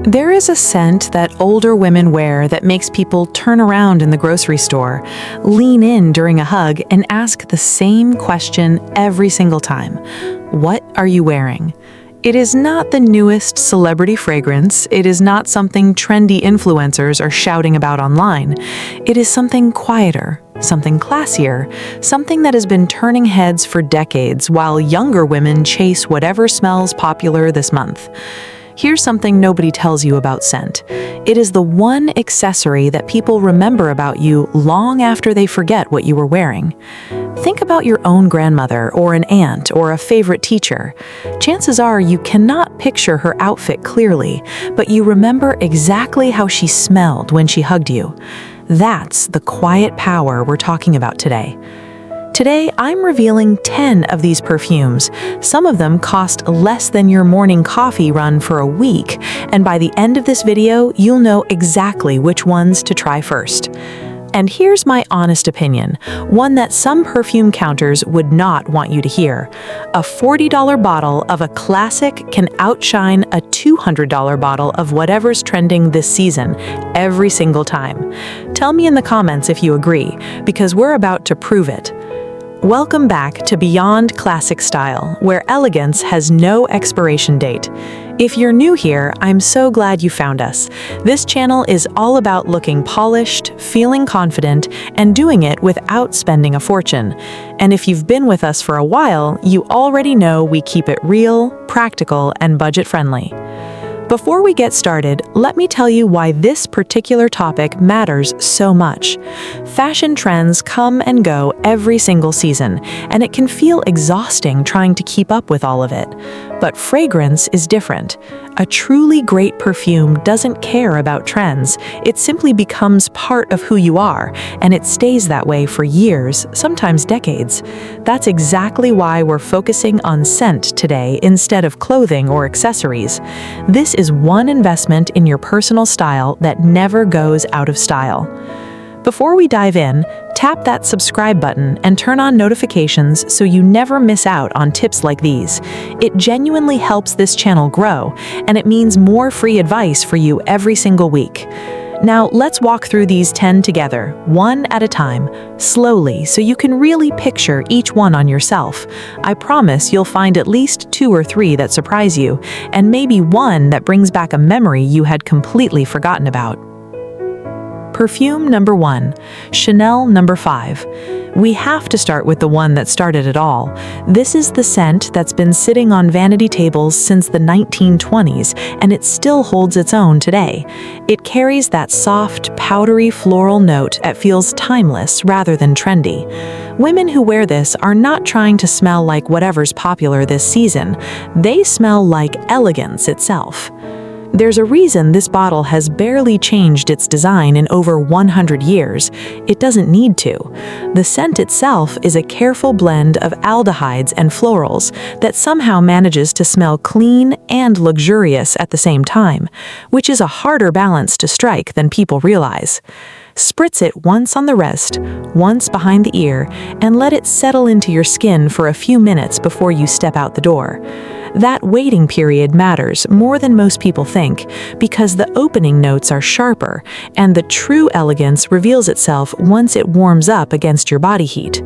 There is a scent that older women wear that makes people turn around in the grocery store, lean in during a hug, and ask the same question every single time. What are you wearing? It is not the newest celebrity fragrance. It is not something trendy influencers are shouting about online. It is something quieter, something classier, something that has been turning heads for decades while younger women chase whatever smells popular this month. Here's something nobody tells you about scent. It is the one accessory that people remember about you long after they forget what you were wearing. Think about your own grandmother or an aunt or a favorite teacher. Chances are you cannot picture her outfit clearly, but you remember exactly how she smelled when she hugged you. That's the quiet power we're talking about today. Today, I'm revealing 10 of these perfumes. Some of them cost less than your morning coffee run for a week, and by the end of this video, you'll know exactly which ones to try first. And here's my honest opinion, one that some perfume counters would not want you to hear. A $40 bottle of a classic can outshine a $200 bottle of whatever's trending this season every single time. Tell me in the comments if you agree, because we're about to prove it. Welcome back to Beyond Classic Style, where elegance has no expiration date. If you're new here, I'm so glad you found us. This channel is all about looking polished, feeling confident, and doing it without spending a fortune. And if you've been with us for a while, you already know we keep it real, practical, and budget-friendly. Before we get started, let me tell you why this particular topic matters so much. Fashion trends come and go every single season, and it can feel exhausting trying to keep up with all of it. But fragrance is different. A truly great perfume doesn't care about trends. It simply becomes part of who you are, and it stays that way for years, sometimes decades. That's exactly why we're focusing on scent today instead of clothing or accessories. This is one investment in your personal style that never goes out of style. Before we dive in, tap that subscribe button and turn on notifications so you never miss out on tips like these. It genuinely helps this channel grow, and it means more free advice for you every single week. Now, let's walk through these 10 together, one at a time, slowly, so you can really picture each one on yourself. I promise you'll find at least 2 or 3 that surprise you, and maybe one that brings back a memory you had completely forgotten about. Perfume number 1, Chanel number 5. We have to start with the one that started it all. This is the scent that's been sitting on vanity tables since the 1920s, and it still holds its own today. It carries that soft, powdery floral note that feels timeless rather than trendy. Women who wear this are not trying to smell like whatever's popular this season. They smell like elegance itself. There's a reason this bottle has barely changed its design in over 100 years. It doesn't need to. The scent itself is a careful blend of aldehydes and florals that somehow manages to smell clean and luxurious at the same time, which is a harder balance to strike than people realize. Spritz it once on the wrist, once behind the ear, and let it settle into your skin for a few minutes before you step out the door. That waiting period matters more than most people think, because the opening notes are sharper, and the true elegance reveals itself once it warms up against your body heat.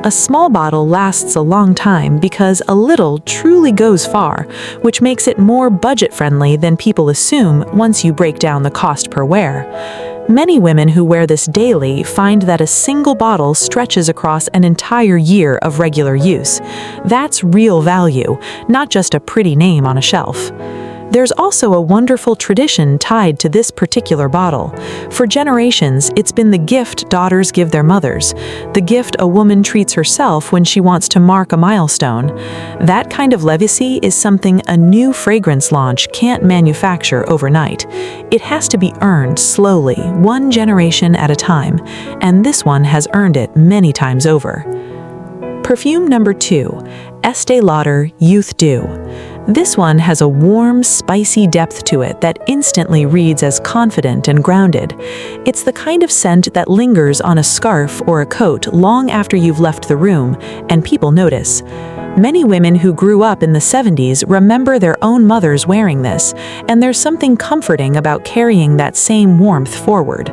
A small bottle lasts a long time because a little truly goes far, which makes it more budget-friendly than people assume once you break down the cost per wear. Many women who wear this daily find that a single bottle stretches across an entire year of regular use. That's real value, not just a pretty name on a shelf. There's also a wonderful tradition tied to this particular bottle. For generations, it's been the gift daughters give their mothers, the gift a woman treats herself when she wants to mark a milestone. That kind of legacy is something a new fragrance launch can't manufacture overnight. It has to be earned slowly, one generation at a time, and this one has earned it many times over. Perfume number 2, Estée Lauder Youth Dew. This one has a warm, spicy depth to it that instantly reads as confident and grounded. It's the kind of scent that lingers on a scarf or a coat long after you've left the room, and people notice. Many women who grew up in the 70s remember their own mothers wearing this, and there's something comforting about carrying that same warmth forward.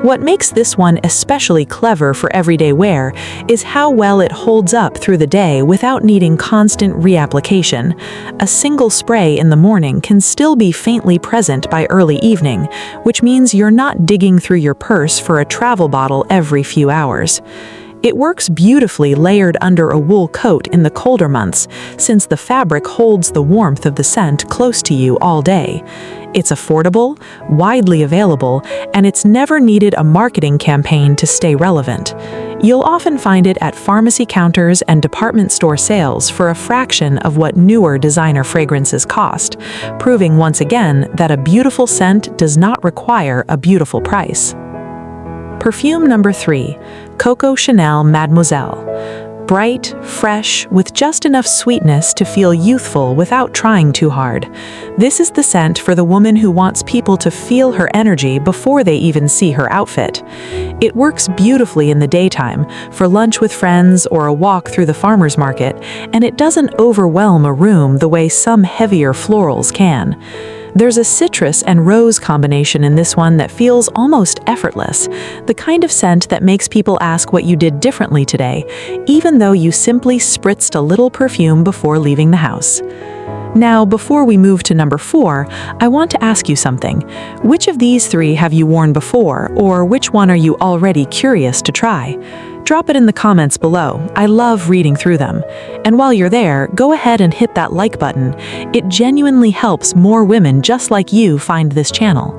What makes this one especially clever for everyday wear is how well it holds up through the day without needing constant reapplication. A single spray in the morning can still be faintly present by early evening, which means you're not digging through your purse for a travel bottle every few hours. It works beautifully layered under a wool coat in the colder months, since the fabric holds the warmth of the scent close to you all day. It's affordable, widely available, and it's never needed a marketing campaign to stay relevant. You'll often find it at pharmacy counters and department store sales for a fraction of what newer designer fragrances cost, proving once again that a beautiful scent does not require a beautiful price. Perfume number 3, Coco Chanel Mademoiselle. Bright, fresh, with just enough sweetness to feel youthful without trying too hard. This is the scent for the woman who wants people to feel her energy before they even see her outfit. It works beautifully in the daytime, for lunch with friends or a walk through the farmer's market, and it doesn't overwhelm a room the way some heavier florals can. There's a citrus and rose combination in this one that feels almost effortless, the kind of scent that makes people ask what you did differently today, even though you simply spritzed a little perfume before leaving the house. Now, before we move to number 4, I want to ask you something. Which of these 3 have you worn before, or which one are you already curious to try? Drop it in the comments below. I love reading through them. And while you're there, go ahead and hit that like button. It genuinely helps more women just like you find this channel.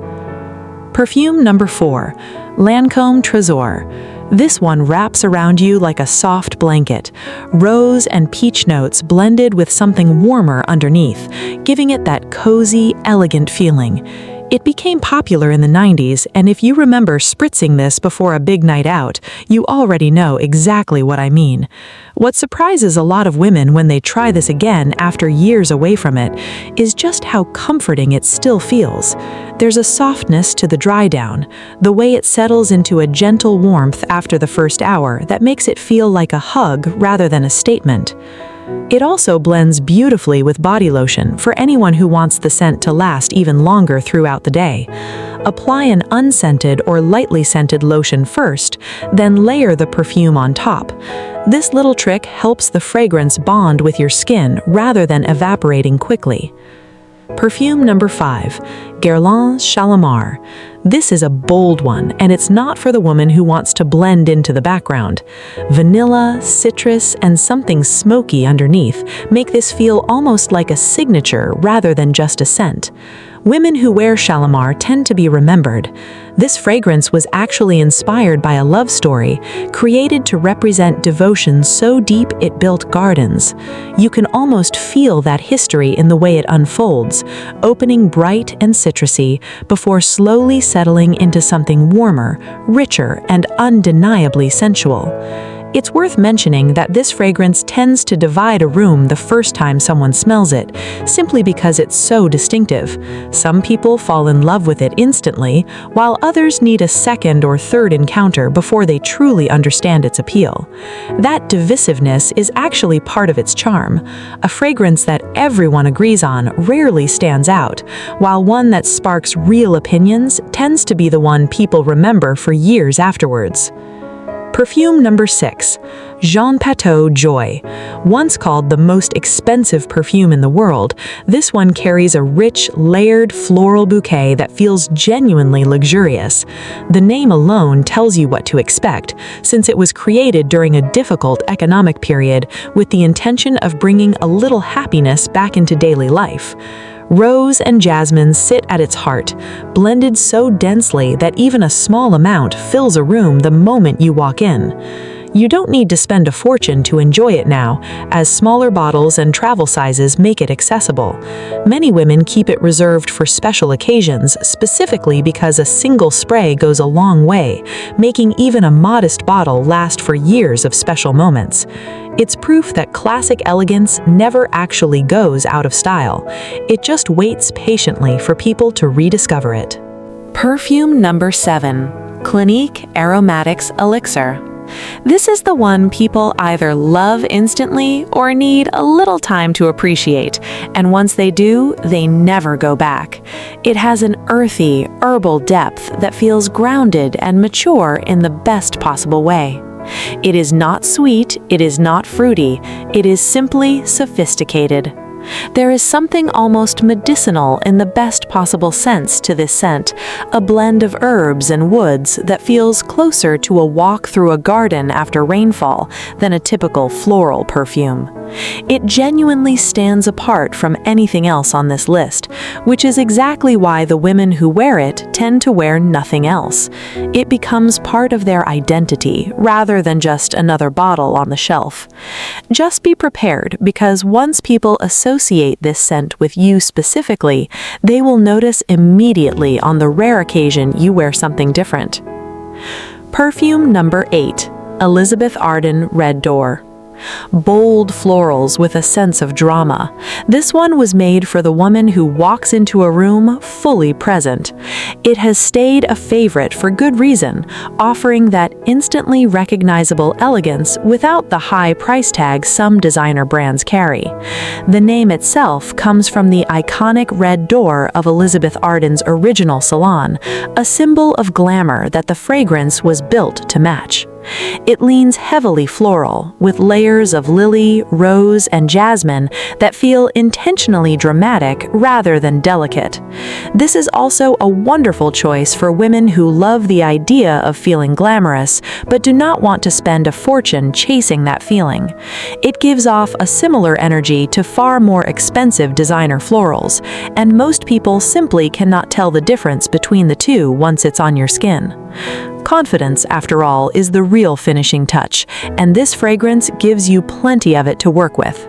Perfume number 4, Lancôme Trésor. This one wraps around you like a soft blanket. Rose and peach notes blended with something warmer underneath, giving it that cozy, elegant feeling. It became popular in the 90s, and if you remember spritzing this before a big night out, you already know exactly what I mean. What surprises a lot of women when they try this again after years away from it is just how comforting it still feels. There's a softness to the dry down, the way it settles into a gentle warmth after the first hour that makes it feel like a hug rather than a statement. It also blends beautifully with body lotion for anyone who wants the scent to last even longer throughout the day. Apply an unscented or lightly scented lotion first, then layer the perfume on top. This little trick helps the fragrance bond with your skin rather than evaporating quickly. Perfume number 5, Guerlain Shalimar. This is a bold one, and it's not for the woman who wants to blend into the background. Vanilla, citrus, and something smoky underneath make this feel almost like a signature rather than just a scent. Women who wear Shalimar tend to be remembered. This fragrance was actually inspired by a love story, created to represent devotion so deep it built gardens. You can almost feel that history in the way it unfolds, opening bright and citrusy before slowly settling into something warmer, richer, and undeniably sensual. It's worth mentioning that this fragrance tends to divide a room the first time someone smells it, simply because it's so distinctive. Some people fall in love with it instantly, while others need a second or third encounter before they truly understand its appeal. That divisiveness is actually part of its charm. A fragrance that everyone agrees on rarely stands out, while one that sparks real opinions tends to be the one people remember for years afterwards. Perfume number 6, Jean Patou Joy. Once called the most expensive perfume in the world, this one carries a rich, layered floral bouquet that feels genuinely luxurious. The name alone tells you what to expect, since it was created during a difficult economic period with the intention of bringing a little happiness back into daily life. Rose and jasmine sit at its heart, blended so densely that even a small amount fills a room the moment you walk in. You don't need to spend a fortune to enjoy it now, as smaller bottles and travel sizes make it accessible. Many women keep it reserved for special occasions, specifically because a single spray goes a long way, making even a modest bottle last for years of special moments. It's proof that classic elegance never actually goes out of style. It just waits patiently for people to rediscover it. Perfume number 7, Clinique Aromatics Elixir. This is the one people either love instantly or need a little time to appreciate, and once they do, they never go back. It has an earthy, herbal depth that feels grounded and mature in the best possible way. It is not sweet, it is not fruity, it is simply sophisticated. There is something almost medicinal in the best possible sense to this scent, a blend of herbs and woods that feels closer to a walk through a garden after rainfall than a typical floral perfume. It genuinely stands apart from anything else on this list, which is exactly why the women who wear it tend to wear nothing else. It becomes part of their identity rather than just another bottle on the shelf. Just be prepared, because once people associate this scent with you specifically, they will notice immediately on the rare occasion you wear something different. Perfume number 8, Elizabeth Arden Red Door. Bold florals with a sense of drama. This one was made for the woman who walks into a room fully present. It has stayed a favorite for good reason, offering that instantly recognizable elegance without the high price tag some designer brands carry. The name itself comes from the iconic red door of Elizabeth Arden's original salon, a symbol of glamour that the fragrance was built to match. It leans heavily floral, with layers of lily, rose, and jasmine that feel intentionally dramatic rather than delicate. This is also a wonderful choice for women who love the idea of feeling glamorous, but do not want to spend a fortune chasing that feeling. It gives off a similar energy to far more expensive designer florals, and most people simply cannot tell the difference between the two once it's on your skin. Confidence, after all, is the real finishing touch, and this fragrance gives you plenty of it to work with.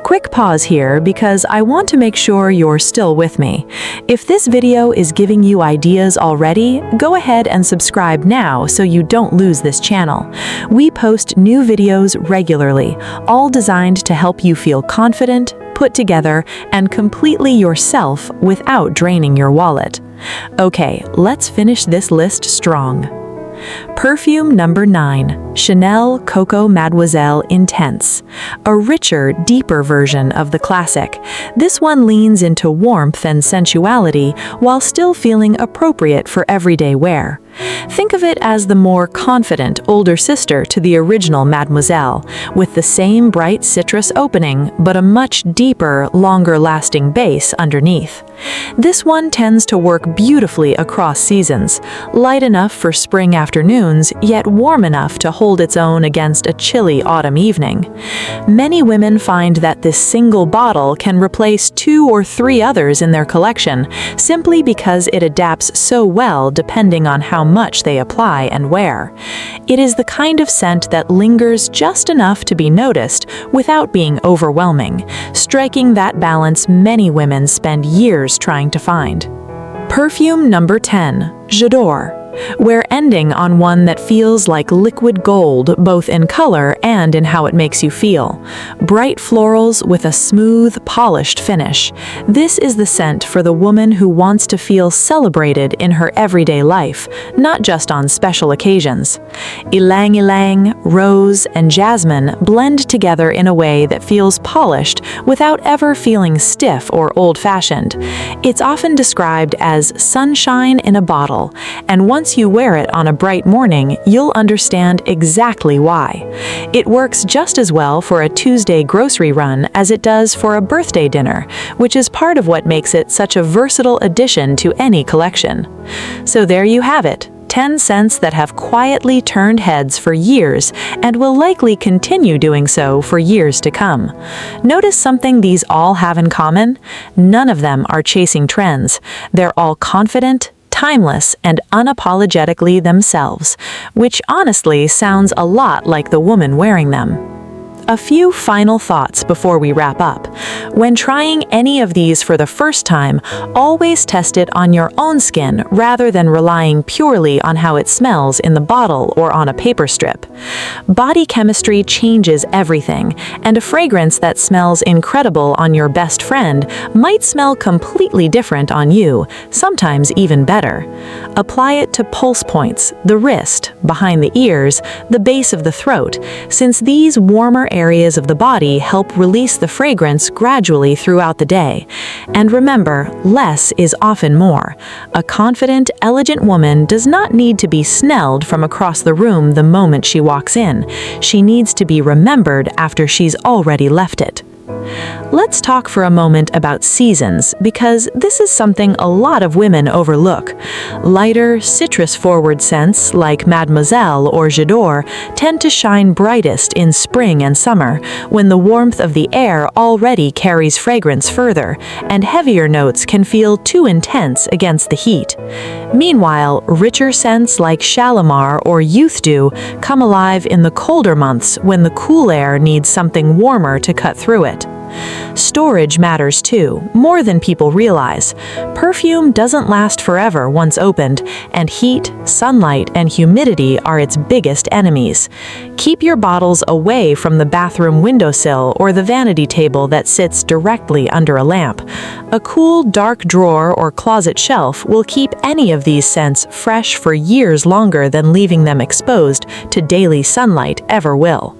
Quick pause here because I want to make sure you're still with me. If this video is giving you ideas already, go ahead and subscribe now so you don't lose this channel. We post new videos regularly, all designed to help you feel confident, put together, and completely yourself without draining your wallet. Okay, let's finish this list strong. Perfume number 9, Chanel Coco Mademoiselle Intense, a richer, deeper version of the classic. This one leans into warmth and sensuality while still feeling appropriate for everyday wear. Think of it as the more confident older sister to the original Mademoiselle, with the same bright citrus opening, but a much deeper, longer-lasting base underneath. This one tends to work beautifully across seasons, light enough for spring afternoons, yet warm enough to hold its own against a chilly autumn evening. Many women find that this single bottle can replace 2 or 3 others in their collection, simply because it adapts so well depending on how much they apply and wear. It is the kind of scent that lingers just enough to be noticed without being overwhelming, striking that balance many women spend years trying to find. Perfume number 10, J'adore. We're ending on one that feels like liquid gold, both in color and in how it makes you feel. Bright florals with a smooth, polished finish. This is the scent for the woman who wants to feel celebrated in her everyday life, not just on special occasions. Ylang ylang, rose, and jasmine blend together in a way that feels polished without ever feeling stiff or old-fashioned. It's often described as sunshine in a bottle, and once you wear it on a bright morning, you'll understand exactly why. It works just as well for a Tuesday grocery run as it does for a birthday dinner, which is part of what makes it such a versatile addition to any collection. So there you have it, 10 scents that have quietly turned heads for years and will likely continue doing so for years to come. Notice something these all have in common? None of them are chasing trends. They're all confident, timeless, and unapologetically themselves, which honestly sounds a lot like the woman wearing them. A few final thoughts before we wrap up. When trying any of these for the first time, always test it on your own skin rather than relying purely on how it smells in the bottle or on a paper strip. Body chemistry changes everything, and a fragrance that smells incredible on your best friend might smell completely different on you, sometimes even better. Apply it to pulse points, the wrist, behind the ears, the base of the throat, since these warmer areas of the body help release the fragrance gradually throughout the day. And remember, less is often more. A confident, elegant woman does not need to be smelled from across the room the moment she walks in. She needs to be remembered after she's already left it. Let's talk for a moment about seasons, because this is something a lot of women overlook. Lighter, citrus-forward scents like Mademoiselle or J'adore tend to shine brightest in spring and summer, when the warmth of the air already carries fragrance further, and heavier notes can feel too intense against the heat. Meanwhile, richer scents like Shalimar or Youth Dew come alive in the colder months when the cool air needs something warmer to cut through it. Storage matters too, more than people realize. Perfume doesn't last forever once opened, and heat, sunlight, and humidity are its biggest enemies. Keep your bottles away from the bathroom windowsill or the vanity table that sits directly under a lamp. A cool, dark drawer or closet shelf will keep any of these scents fresh for years longer than leaving them exposed to daily sunlight ever will.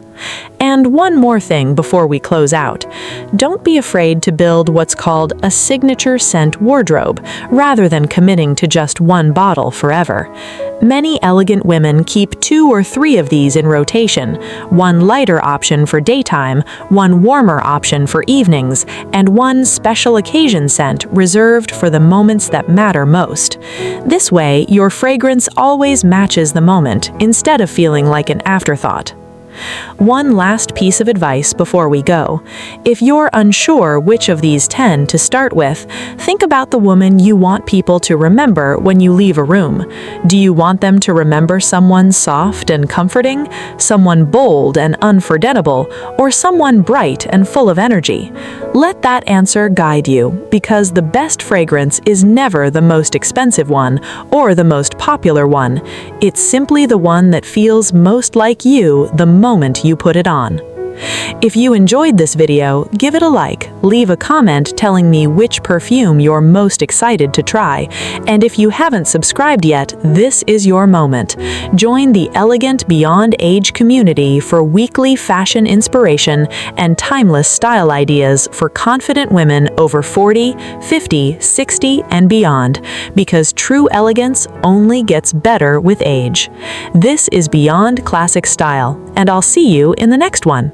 And one more thing before we close out. Don't be afraid to build what's called a signature scent wardrobe, rather than committing to just one bottle forever. Many elegant women keep 2 or 3 of these in rotation, one lighter option for daytime, one warmer option for evenings, and one special occasion scent reserved for the moments that matter most. This way, your fragrance always matches the moment, instead of feeling like an afterthought. One last piece of advice before we go. If you're unsure which of these 10 to start with, think about the woman you want people to remember when you leave a room. Do you want them to remember someone soft and comforting, someone bold and unforgettable, or someone bright and full of energy? Let that answer guide you, because the best fragrance is never the most expensive one or the most popular one. It's simply the one that feels most like you the moment you put it on. If you enjoyed this video, give it a like, leave a comment telling me which perfume you're most excited to try, and if you haven't subscribed yet, this is your moment. Join the Elegant Beyond Age community for weekly fashion inspiration and timeless style ideas for confident women over 40, 50, 60, and beyond, because true elegance only gets better with age. This is Beyond Classic Style, and I'll see you in the next one.